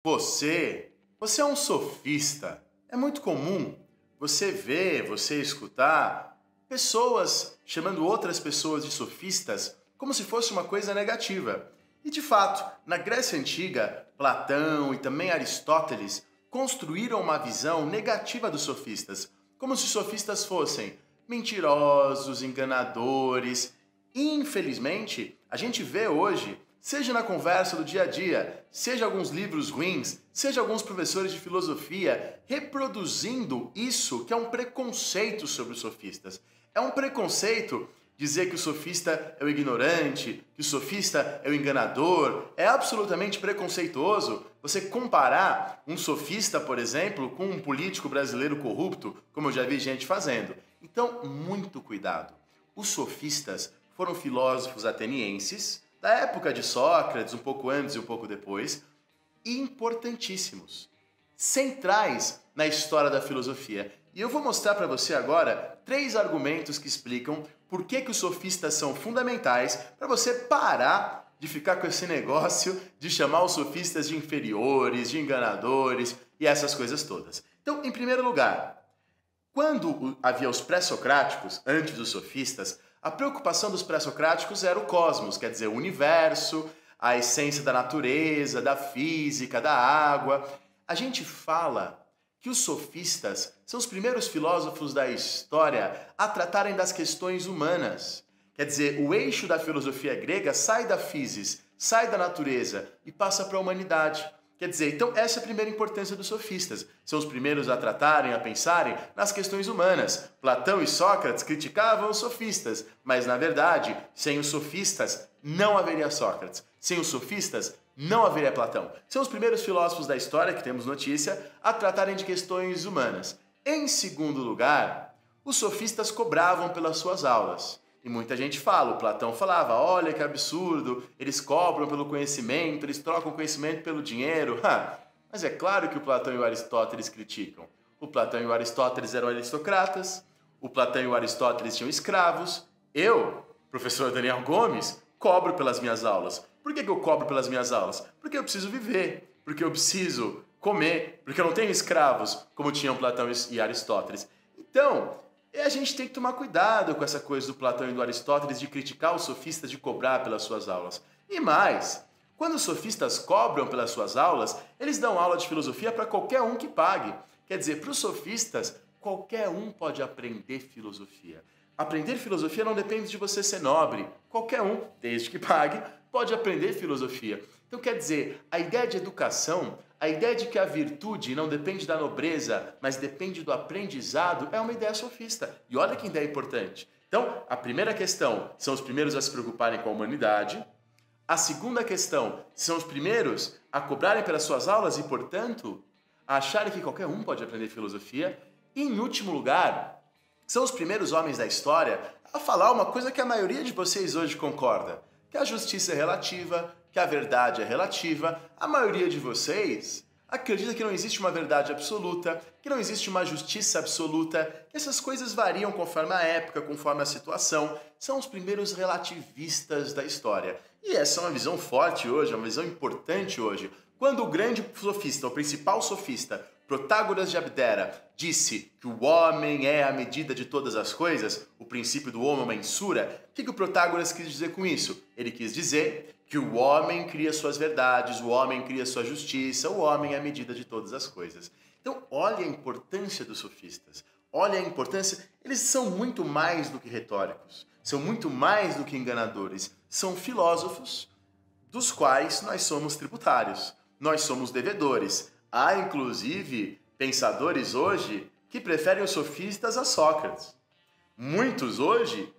Você é um sofista. É muito comum você ver, você escutar pessoas chamando outras pessoas de sofistas como se fosse uma coisa negativa. E de fato, na Grécia Antiga, Platão e também Aristóteles construíram uma visão negativa dos sofistas, como se os sofistas fossem mentirosos, enganadores. E, infelizmente, a gente vê hoje, seja na conversa do dia a dia, seja alguns livros ruins, seja alguns professores de filosofia, reproduzindo isso que é um preconceito sobre os sofistas. É um preconceito dizer que o sofista é o ignorante, que o sofista é o enganador. É absolutamente preconceituoso você comparar um sofista, por exemplo, com um político brasileiro corrupto, como eu já vi gente fazendo. Então, muito cuidado. Os sofistas foram filósofos atenienses, da época de Sócrates, um pouco antes e um pouco depois, importantíssimos, centrais na história da filosofia. E eu vou mostrar para você agora 3 argumentos que explicam por que os sofistas são fundamentais para você parar de ficar com esse negócio de chamar os sofistas de inferiores, de enganadores e essas coisas todas. Então, em primeiro lugar, quando havia os pré-socráticos, antes dos sofistas, a preocupação dos pré-socráticos era o cosmos, quer dizer, o universo, a essência da natureza, da física, da água. A gente fala que os sofistas são os primeiros filósofos da história a tratarem das questões humanas. Quer dizer, o eixo da filosofia grega sai da physis, sai da natureza e passa para a humanidade. Quer dizer, então essa é a primeira importância dos sofistas. São os primeiros a tratarem, a pensarem nas questões humanas. Platão e Sócrates criticavam os sofistas, mas na verdade, sem os sofistas não haveria Sócrates. Sem os sofistas não haveria Platão. São os primeiros filósofos da história, que temos notícia, a tratarem de questões humanas. Em segundo lugar, os sofistas cobravam pelas suas aulas. E muita gente fala, o Platão falava, olha que absurdo, eles cobram pelo conhecimento, eles trocam conhecimento pelo dinheiro. Mas é claro que o Platão e o Aristóteles criticam. O Platão e o Aristóteles eram aristocratas, o Platão e o Aristóteles tinham escravos. Eu, professor Daniel Gomes, cobro pelas minhas aulas. Por que eu cobro pelas minhas aulas? Porque eu preciso viver, porque eu preciso comer, porque eu não tenho escravos como tinham Platão e Aristóteles. Então, a gente tem que tomar cuidado com essa coisa do Platão e do Aristóteles de criticar os sofistas, de cobrar pelas suas aulas. E mais, quando os sofistas cobram pelas suas aulas, eles dão aula de filosofia para qualquer um que pague. Quer dizer, para os sofistas, qualquer um pode aprender filosofia. Aprender filosofia não depende de você ser nobre. Qualquer um, desde que pague, pode aprender filosofia. Então, quer dizer, a ideia de educação, a ideia de que a virtude não depende da nobreza, mas depende do aprendizado, é uma ideia sofista. E olha que ideia importante. Então, a primeira questão, são os primeiros a se preocuparem com a humanidade. A segunda questão, são os primeiros a cobrarem pelas suas aulas e, portanto, a acharem que qualquer um pode aprender filosofia. E, em último lugar, são os primeiros homens da história a falar uma coisa que a maioria de vocês hoje concorda, que a justiça é relativa, que a verdade é relativa. A maioria de vocês acredita que não existe uma verdade absoluta, que não existe uma justiça absoluta, que essas coisas variam conforme a época, conforme a situação. São os primeiros relativistas da história. E essa é uma visão forte hoje, é uma visão importante hoje. Quando o grande sofista, o principal sofista, Protágoras de Abdera, disse que o homem é a medida de todas as coisas, o princípio do homo mensura, o que o Protágoras quis dizer com isso? Ele quis dizer que o homem cria suas verdades, o homem cria sua justiça, o homem é a medida de todas as coisas. Então, olha a importância dos sofistas, olha a importância, eles são muito mais do que retóricos, são muito mais do que enganadores, são filósofos dos quais nós somos tributários, nós somos devedores. Há, inclusive, pensadores hoje que preferem os sofistas a Sócrates. Muitos hoje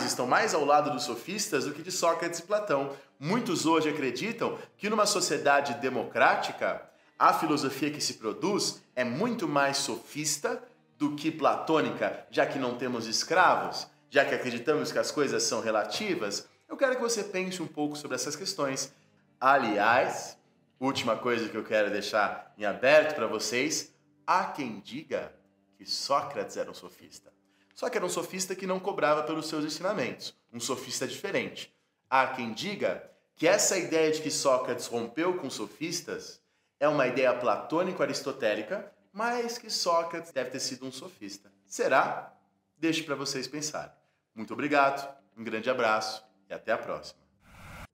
estão mais ao lado dos sofistas do que de Sócrates e Platão. Muitos hoje acreditam que numa sociedade democrática, a filosofia que se produz é muito mais sofista do que platônica, já que não temos escravos, já que acreditamos que as coisas são relativas. Eu quero que você pense um pouco sobre essas questões. Aliás, última coisa que eu quero deixar em aberto para vocês, há quem diga que Sócrates era um sofista. Só que era um sofista que não cobrava pelos seus ensinamentos, um sofista diferente. Há quem diga que essa ideia de que Sócrates rompeu com sofistas é uma ideia platônico-aristotélica, mas que Sócrates deve ter sido um sofista. Será? Deixo para vocês pensarem. Muito obrigado, um grande abraço e até a próxima.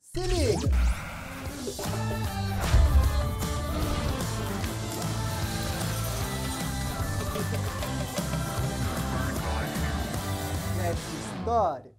Se liga! História.